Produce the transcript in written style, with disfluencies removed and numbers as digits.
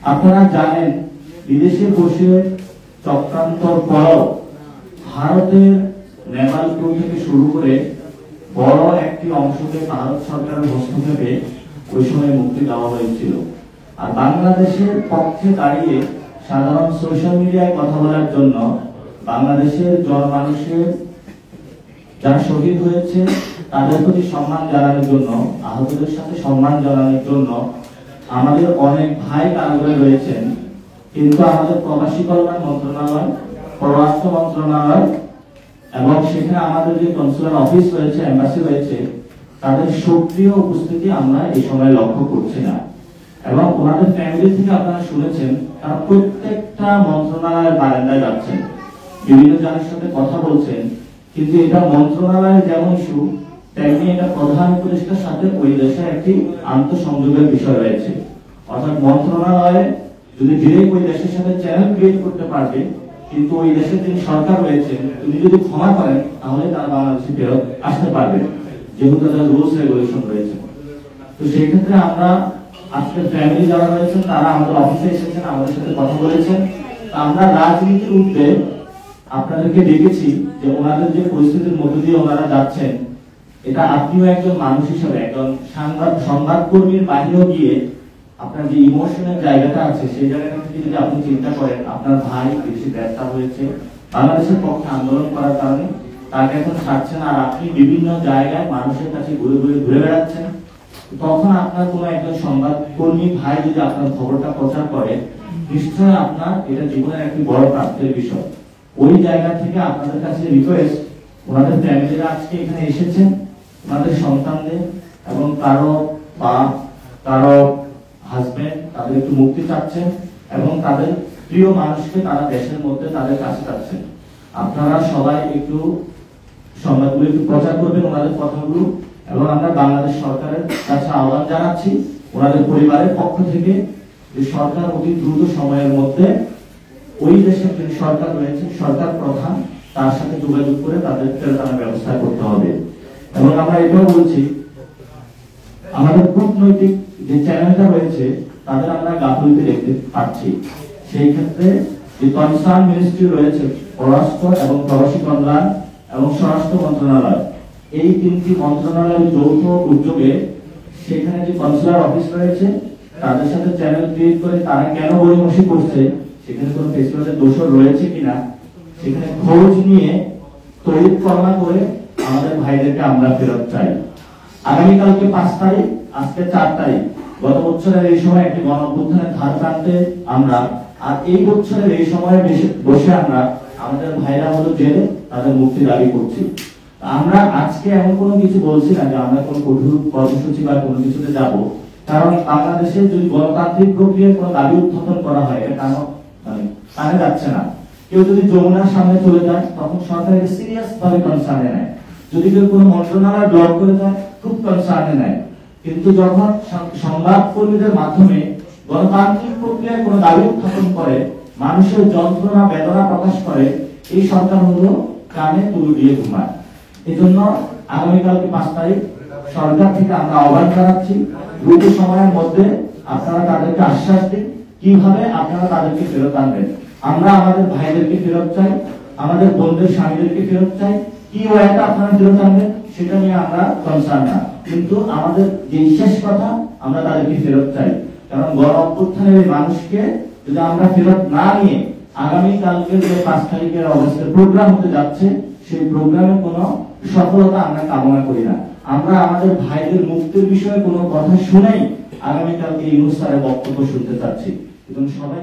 আপনারা জানেন বিদেশে বসে চক্রান্তর পরও ভারতের নেভাল ক্রু থেকে শুরু করে বড় একটি অংশকে ভারত সরকারের হস্তক্ষেপে ওই সময় মুক্তি দেওয়া হয়েছিল। আর বাংলাদেশের পক্ষে দাঁড়িয়ে সাধারণ সোশ্যাল মিডিয়ায় কথা বলার জন্য বাংলাদেশের জনমানুষের যারা শহীদ হয়েছে তাদের প্রতি সম্মান জানানোর জন্য, আহতদের সাথে সম্মান জানানোর জন্য আমাদের অনেক ভাই কারাগারে রয়েছেন, কিন্তু আমাদের প্রবাসী কল্যাণ মন্ত্রণালয়, পররাষ্ট্র মন্ত্রণালয় এবং সেখানে আমাদের যে কনসুলার অফিস রয়েছে, এম্বাসি রয়েছে, তাদের সক্রিয় উপস্থিতি আমরা এই সময় লক্ষ্য করছি না। এবং ওনাদের ফ্যামিলি থেকে আপনারা শুনেছেন তারা প্রত্যেকটা মন্ত্রণালয়ের বারান্দায় যাচ্ছেন, বিভিন্ন জনের সাথে কথা বলছেন, কিন্তু এটা মন্ত্রণালয়ের যেমন ইস্যু তেমনি এটা প্রধান উপদেষ্টার সাথে ওই দেশের একটি আন্তঃসংযোগের বিষয় রয়েছে। অর্থাৎ মন্ত্রণালয়ে যদি ডিরেক্ট ওই দেশের সাথে চ্যানেল ক্রিয়েট করতে পারবে, কিন্তু ওই দেশের যিনি সরকার রয়েছে তিনি যদি ক্ষমা করেন তাহলে তারা বাংলাদেশে ফেরত আসতে পারবে, যেহেতু তাদের রুলস রেগুলেশন রয়েছে। তো সেই ক্ষেত্রে আমরা আজকে ফ্যামিলি যারা রয়েছেন তারা আমাদের অফিসে এসেছেন, আমাদের সাথে কথা বলেছেন। আমরা রাজনীতির ঊর্ধ্বে আপনাদেরকে দেখেছি যে ওনাদের যে পরিস্থিতির মধ্য দিয়ে ওনারা যাচ্ছেন, এটা আপনিও একজন মানুষ হিসেবে, একজন সংবাদকর্মীর বাইরেও গিয়ে আপনার যে ইমোশনের জায়গাটা আছে সেই জায়গাটা থেকে যদি আপনি চিন্তা করেন, আপনার ভাই বেশি গ্রেফতার হয়েছে বাংলাদেশের পক্ষে আন্দোলন করার কারণে, তাকে এখন ছাড়ছেন, আর আপনি বিভিন্ন জায়গায় মানুষের কাছে ঘুরে বেড়াচ্ছেন, তখন আপনার কোনো একজন সংবাদকর্মী ভাই যদি আপনার খবরটা প্রচার করে, নিশ্চয়ই আপনার এটা জীবনের একটি বড় প্রাপ্তির বিষয়। ওই জায়গা থেকে আপনাদের কাছে রিকোয়েস্ট, ওনাদের ফ্যামিলিরা আজকে এখানে এসেছেন, ওনাদের সন্তানদের এবং কারো বাপ, কারো হাজবেন্ড তাদের একটু মুক্তি চাচ্ছেন এবং তাদের প্রিয় মানুষকে তারা দেশের মধ্যে তাদের কাছে চাচ্ছেন। আপনারা সবাই একটু সংবাদগুলো একটু প্রচার করবেন, ওনাদের কথাগুলো, এবং আমরা বাংলাদেশ সরকারের কাছে আহ্বান জানাচ্ছি ওনাদের পরিবারের পক্ষ থেকে যে সরকার অতি দ্রুত সময়ের মধ্যে ওই দেশের যে সরকার রয়েছে, সরকার প্রধান, তার সাথে যোগাযোগ করে তাদের ফেরত আনার ব্যবস্থা করতে হবে। এবং আমরা এটাও বলছি, আমাদের কূটনৈতিক যে চ্যানেলটা রয়েছে তাদের আমরা গাফিলতি দেখতে পাচ্ছি। সেই ক্ষেত্রে যে কনসার্ন মিনিস্ট্রি রয়েছে, পররাষ্ট্র এবং প্রবাসী কল্যাণ এবং স্বরাষ্ট্র মন্ত্রণালয়, এই তিনটি মন্ত্রণালয়ের যৌথ উদ্যোগে সেখানে যে কনসুলার অফিস রয়েছে তাদের সাথে চ্যানেল ক্রিয়েট করে তারা কেন গড়িমসি করছে, সেখানে কোনো ফেসিলিটির দোষর রয়েছে কিনা, সেখানে খোঁজ নিয়ে তড়িৎ কর্মা করে আমাদের ভাইদেরকে আমরা ফেরত চাই। আগামীকালকে 5 তারিখ, আজকে 4 তারিখ, গত বছরের এই সময় একটি গণঅভ্যুত্থানের ধার টানতে আমরা, আর এই বছরের এই সময়ে বসে আমরা আমাদের ভাইরা হলো জেলে, তাদের মুক্তি দাবি করছি। আমরা আজকে এমন কোনো কিছু বলছি না যে আমরা কোনো কঠোর কর্মসূচি বা কোনো কিছুতে যাব, কারণ বাংলাদেশে যদি গণতান্ত্রিক প্রক্রিয়ায় কোনো দাবি উত্থাপন করা হয় এটা কানে যাচ্ছে না। কেউ যদি যমুনার সামনে চলে যায় তখন সরকার এটা সিরিয়াস ভাবে কনসার্নে নেয়, যদি কেউ কোনো মন্ত্রণালয় ব্লক করে যায় খুব কনসার্নে নেয়, কিন্তু যখন সংবাদকর্মীদের মাধ্যমে গণতান্ত্রিক প্রক্রিয়ায় কোনো দাবি উত্থাপন করে, মানুষের যন্ত্রণা বেদনা প্রকাশ করে, এই সরকার হলো কানে তুলে দিয়ে ঘুমায়। এই জন্য আগামীকালকে 5 তারিখ সরকার থেকে আমরা আহ্বান জানাচ্ছি, দ্রুত সময়ের মধ্যে আপনারা তাদেরকে আশ্বাস দিন কিভাবে আপনারা তাদেরকে ফেরত আনবেন। আমরা আমাদের ভাইদেরকে ফেরত চাই, আমাদের বোনদের স্বামীদেরকে ফেরত চাই, কি ওয়াইটা আপনারা ফেরত আনবেন সেটা নিয়ে আমরা কনসার্ন না, কিন্তু আমাদের যে শেষ কথা আমরা তাদেরকে ফেরত চাই। কারণ গণঅভ্যুত্থানের এই মানুষকে যদি আমরা ফেরত না নিয়ে আগামীকালকে যে 5 তারিখের অগস্টের প্রোগ্রাম হতে যাচ্ছে, সেই প্রোগ্রামে কোনো সফলতা আমরা কামনা করি না। আমরা আমাদের ভাইদের মুক্তির বিষয়ে কোনো কথা শুনেই আগামীকালকে ইউনূস স্যারের বক্তব্য শুনতে চাচ্ছি। এবং সবাই